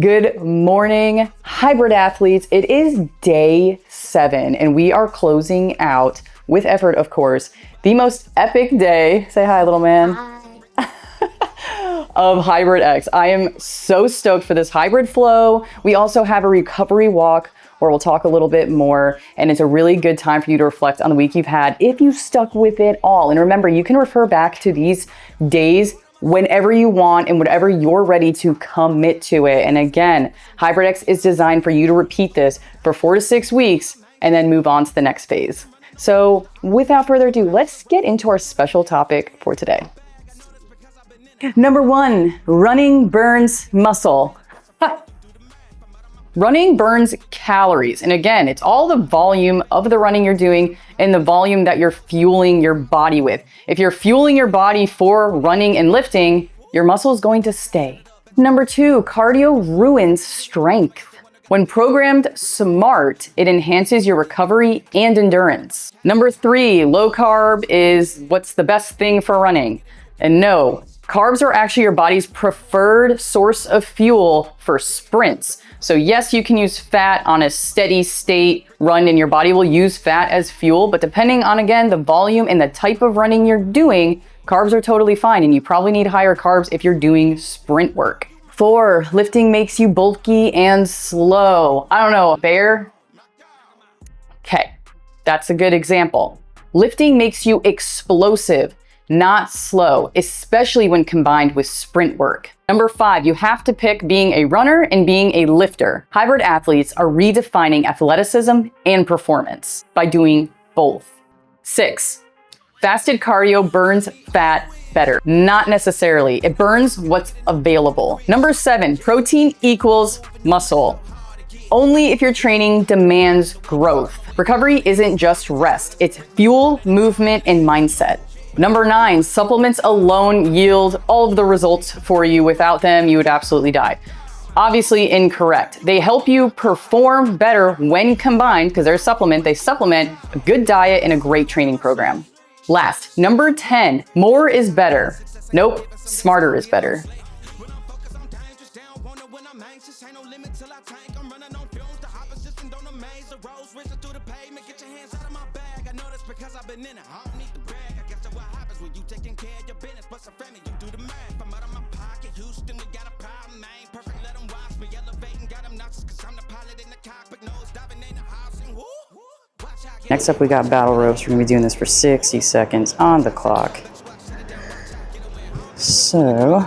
Good morning, hybrid athletes. It is day 7 and we are closing out, with effort of course, the most epic day, say hi little man, of Hybrid X. I am so stoked for this hybrid flow. We also have a recovery walk where we'll talk a little bit more, and it's a really good time for you to reflect on the week you've had if you stuck with it all. And remember, you can refer back to these days whenever you want and whenever you're ready to commit to it. And again, Hybrid X is designed for you to repeat this for 4 to 6 weeks and then move on to the next phase. So without further ado, let's get into our special topic for today. Number 1, running burns muscle. Running burns calories. And again, it's all the volume of the running you're doing and the volume that you're fueling your body with. If you're fueling your body for running and lifting, your muscle is going to stay. Number 2, cardio ruins strength. When programmed smart, it enhances your recovery and endurance. Number 3, low carb is what's the best thing for running. And no, carbs are actually your body's preferred source of fuel for sprints. So yes, you can use fat on a steady state run and your body will use fat as fuel, but depending on, again, the volume and the type of running you're doing, carbs are totally fine, and you probably need higher carbs if you're doing sprint work. 4, lifting makes you bulky and slow. I don't know, bear? Okay, that's a good example. Lifting makes you explosive, not slow, especially when combined with sprint work. Number 5, you have to pick being a runner and being a lifter. Hybrid athletes are redefining athleticism and performance by doing both. 6, fasted cardio burns fat better. Not necessarily. It burns what's available. Number 7, protein equals muscle. Only if your training demands growth. Recovery isn't just rest. It's fuel, movement, and mindset. Number 9, supplements alone yield all of the results for you. Without them, you would absolutely die. Obviously incorrect. They help you perform better when combined, because they're a supplement. They supplement a good diet and a great training program. Last, number 10, more is better. Nope, smarter is better. Next up, we got battle ropes. We're gonna be doing this for 60 seconds on the clock. So,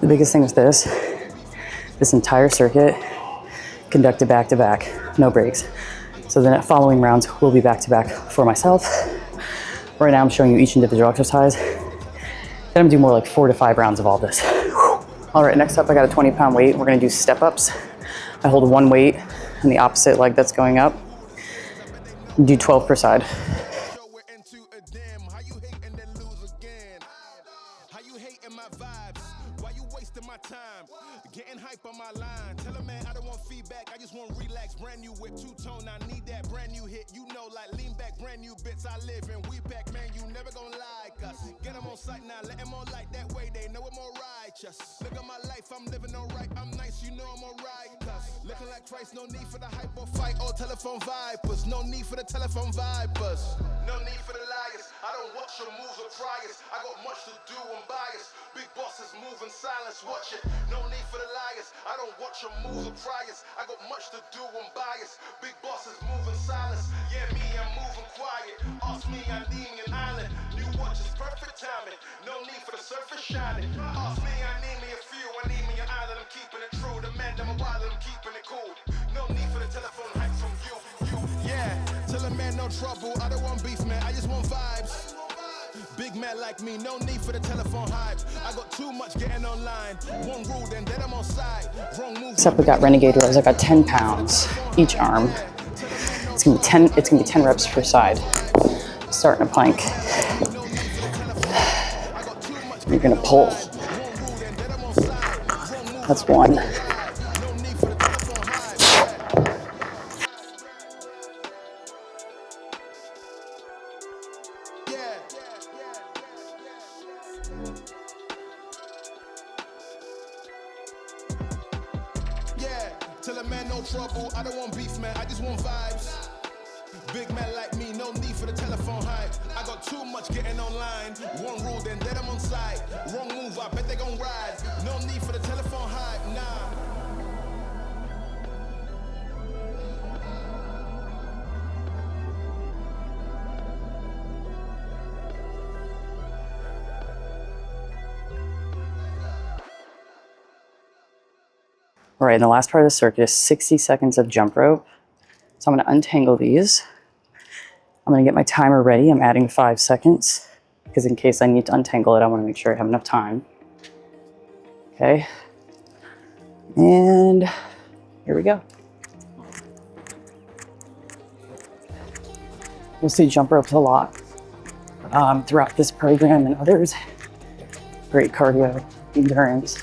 the biggest thing with this entire circuit conducted back to back, no breaks. So the following rounds will be back to back for myself. Right now I'm showing you each individual exercise. Then I'm gonna do more like 4 to 5 rounds of all this. All right, next up I got a 20-pound weight. We're gonna do step ups. I hold one weight and the opposite leg that's going up. Do 12 per side. Getting hype on my line. Tell a man I don't want feedback. I just want relax. Brand new with two-tone. I need that brand new hit. You know, like lean back, brand new bits. I live in. We back, man. You never gonna like us. Get them on sight now. Let them on like that way. They know I'm more righteous. Look at my life. I'm living alright. I'm nice. You know I'm alright. Looking like Christ. No need for the hype or fight or telephone vipers. No need for the telephone vipers. No need for the liars. I don't don't watch your moves or priors. I got much to do, I'm biased. Big bosses move in silence, watch it. No need for the liars. I don't watch your moves or priors. I got much to do, I'm biased. Big bosses move in silence. Yeah, me, I'm moving quiet. Ask me, I need me an island. New watch is perfect timing. No need for the surface shining. Ask me, I need me a few. I need me an island. I'm keeping it true. The man, I'm a wild, I'm keeping it cool. No need for the telephone hype from you. Yeah, tell a man no trouble. I don't want beef, man. I just want vibes. Big man like me, no need for the telephone hype. I got too much getting online. One rule, then I'm on side. Wrong move. Except we got renegade rows. I got 10 pounds each arm. It's gonna be 10 reps per side. Starting a plank. You're gonna pull. That's one. Tell a man no trouble, I don't want beef, man, I just want vibes. Big man like me, no need for the telephone hype. I got too much getting online. One rule, then I'm on side. Wrong move, I bet they gon' ride. No need for the telephone hype, nah. All right, and the last part of the circuit is 60 seconds of jump rope. So I'm gonna untangle these. I'm gonna get my timer ready. I'm adding 5 seconds because in case I need to untangle it, I wanna make sure I have enough time. Okay, and here we go. You'll see jump ropes a lot throughout this program and others. Great cardio, endurance.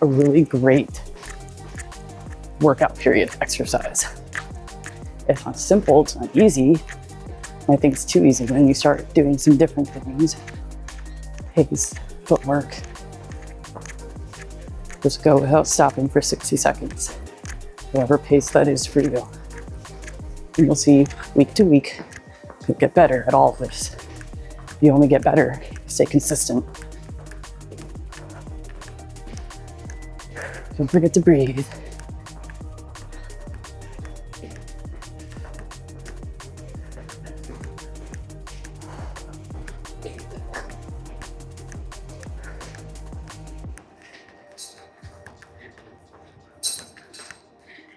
A really great workout period exercise. It's not simple, it's not easy. And I think it's too easy when you start doing some different things. Pace, footwork. Just go without stopping for 60 seconds. Whatever pace that is for you. And you'll see week to week, you'll get better at all of this. You only get better if you stay consistent. Don't forget to breathe.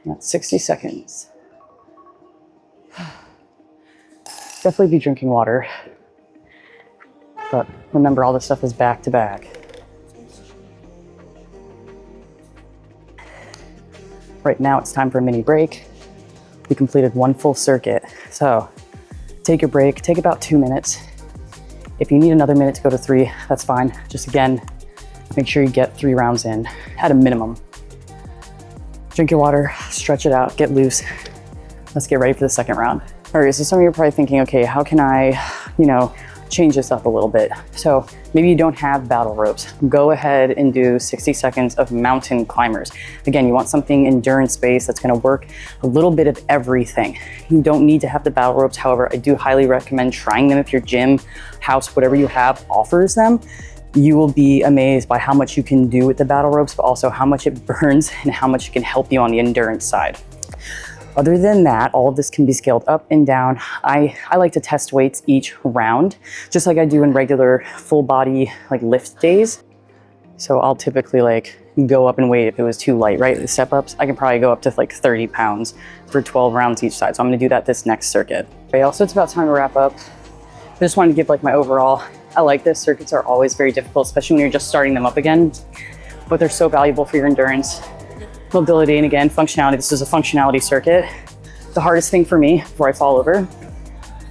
That's 60 seconds. Definitely be drinking water. But remember, all this stuff is back to back. Right now it's time for a mini break. We completed 1 full circuit. So take your break, take about 2 minutes. If you need another minute to go to 3, that's fine. Just again, make sure you get 3 rounds in at a minimum. Drink your water, stretch it out, get loose. Let's get ready for the second round. All right, so some of you are probably thinking, okay, how can I, change this up a little bit? So maybe you don't have battle ropes. Go ahead and do 60 seconds of mountain climbers. Again, you want something endurance-based that's gonna work a little bit of everything. You don't need to have the battle ropes. However, I do highly recommend trying them if your gym, house, whatever you have offers them. You will be amazed by how much you can do with the battle ropes, but also how much it burns and how much it can help you on the endurance side. Other than that, all of this can be scaled up and down. I like to test weights each round, just like I do in regular full body lift days. So I'll typically go up in weight if it was too light, right? The step ups, I can probably go up to 30 pounds for 12 rounds each side. So I'm gonna do that this next circuit. Okay, also it's about time to wrap up. I just wanted to give my overall, I like this. Circuits are always very difficult, especially when you're just starting them up again, but they're so valuable for your endurance, mobility, and again, functionality. This is a functionality circuit. The hardest thing for me before I fall over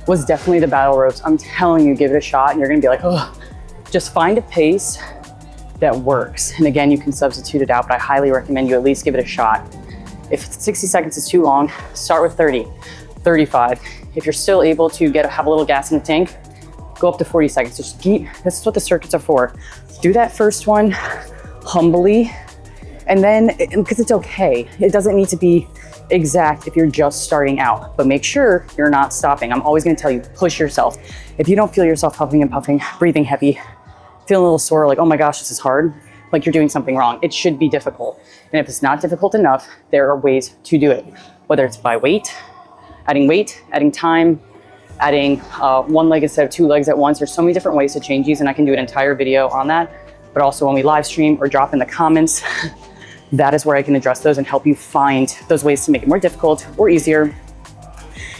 was definitely the battle ropes. I'm telling you, give it a shot and you're gonna be like, oh, just find a pace that works. And again, you can substitute it out, but I highly recommend you at least give it a shot. If 60 seconds is too long, start with 30, 35. If you're still able to have a little gas in the tank, go up to 40 seconds. Just this is what the circuits are for. Do that first one humbly, and then, because it's okay. It doesn't need to be exact if you're just starting out, but make sure you're not stopping. I'm always gonna tell you, push yourself. If you don't feel yourself huffing and puffing, breathing heavy, feeling a little sore, like, oh my gosh, this is hard, like you're doing something wrong. It should be difficult. And if it's not difficult enough, there are ways to do it, whether it's by weight, adding time, adding one leg instead of two legs at once. There's so many different ways to change these, and I can do an entire video on that. But also when we live stream or drop in the comments, that is where I can address those and help you find those ways to make it more difficult or easier.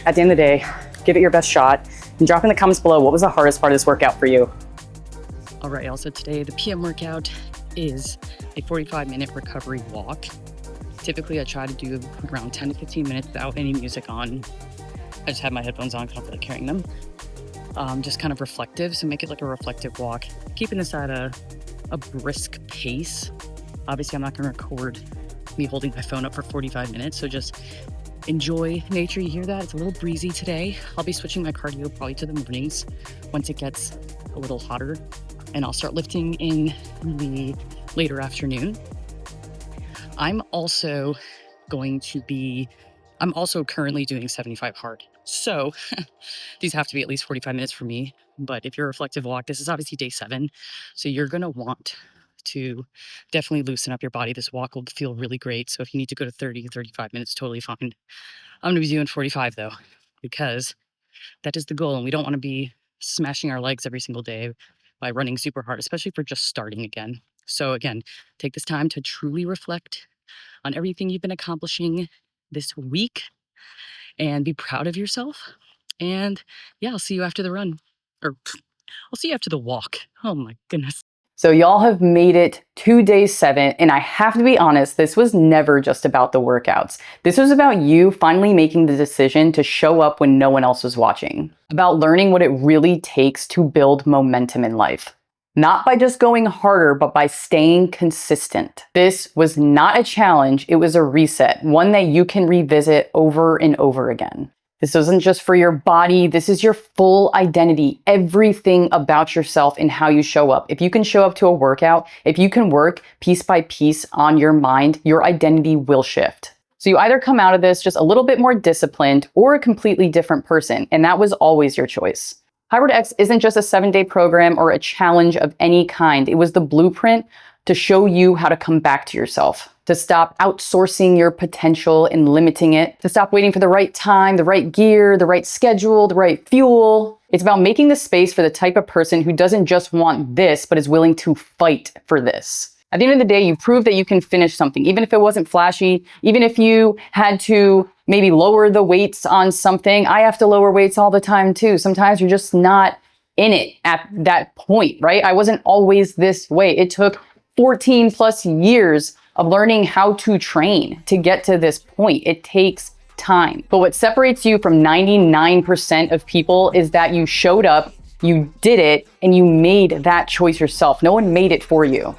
At the end of the day, give it your best shot and drop in the comments below, what was the hardest part of this workout for you? All right, also today, the PM workout is a 45-minute recovery walk. Typically, I try to do around 10 to 15 minutes without any music on. I just have my headphones on because I don't feel like carrying them. Just kind of reflective, so make it like a reflective walk. Keeping this at a brisk pace. Obviously, I'm not going to record me holding my phone up for 45 minutes, so just enjoy nature. You hear that? It's a little breezy today. I'll be switching my cardio probably to the mornings once it gets a little hotter, and I'll start lifting in the later afternoon. I'm also currently doing 75 hard. So these have to be at least 45 minutes for me. But if you're a reflective walk, this is obviously day 7. So you're going to want to definitely loosen up your body. This walk will feel really great. So if you need to go to 30, 35 minutes, totally fine. I'm going to be doing 45 though, because that is the goal. And we don't want to be smashing our legs every single day by running super hard, especially for just starting again. So again, take this time to truly reflect on everything you've been accomplishing this week and be proud of yourself. And yeah, I'll see you after the run, or I'll see you after the walk. Oh my goodness. So y'all have made it to day 7, and I have to be honest, this was never just about the workouts. This was about you finally making the decision to show up when no one else was watching, about learning what it really takes to build momentum in life. Not by just going harder, but by staying consistent. This was not a challenge, it was a reset, one that you can revisit over and over again. This isn't just for your body, this is your full identity, everything about yourself and how you show up. If you can show up to a workout, if you can work piece by piece on your mind, your identity will shift. So you either come out of this just a little bit more disciplined or a completely different person, and that was always your choice. Hybrid X isn't just a 7-day program or a challenge of any kind. It was the blueprint to show you how to come back to yourself, to stop outsourcing your potential and limiting it, to stop waiting for the right time, the right gear, the right schedule, the right fuel. It's about making the space for the type of person who doesn't just want this, but is willing to fight for this. At the end of the day, you proved that you can finish something, even if it wasn't flashy, even if you had to maybe lower the weights on something. I have to lower weights all the time too. Sometimes you're just not in it at that point, right? I wasn't always this way. It took 14 plus years of learning how to train to get to this point. It takes time. But what separates you from 99% of people is that you showed up, you did it, and you made that choice yourself. No one made it for you.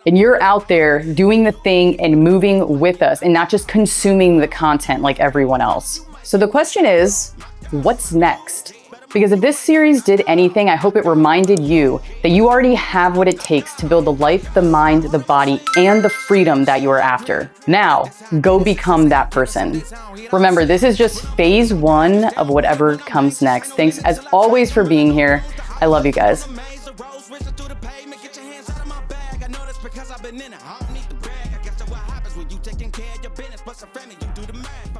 And you're out there doing the thing and moving with us and not just consuming the content like everyone else. So the question is, what's next? Because if this series did anything, I hope it reminded you that you already have what it takes to build the life, the mind, the body, and the freedom that you are after. Now, go become that person. Remember, this is just phase 1 of whatever comes next. Thanks as always for being here. I love you guys. Because I've been in it, I don't need to brag. I guess that's what happens when you taking care of your business, but some family, you do the math.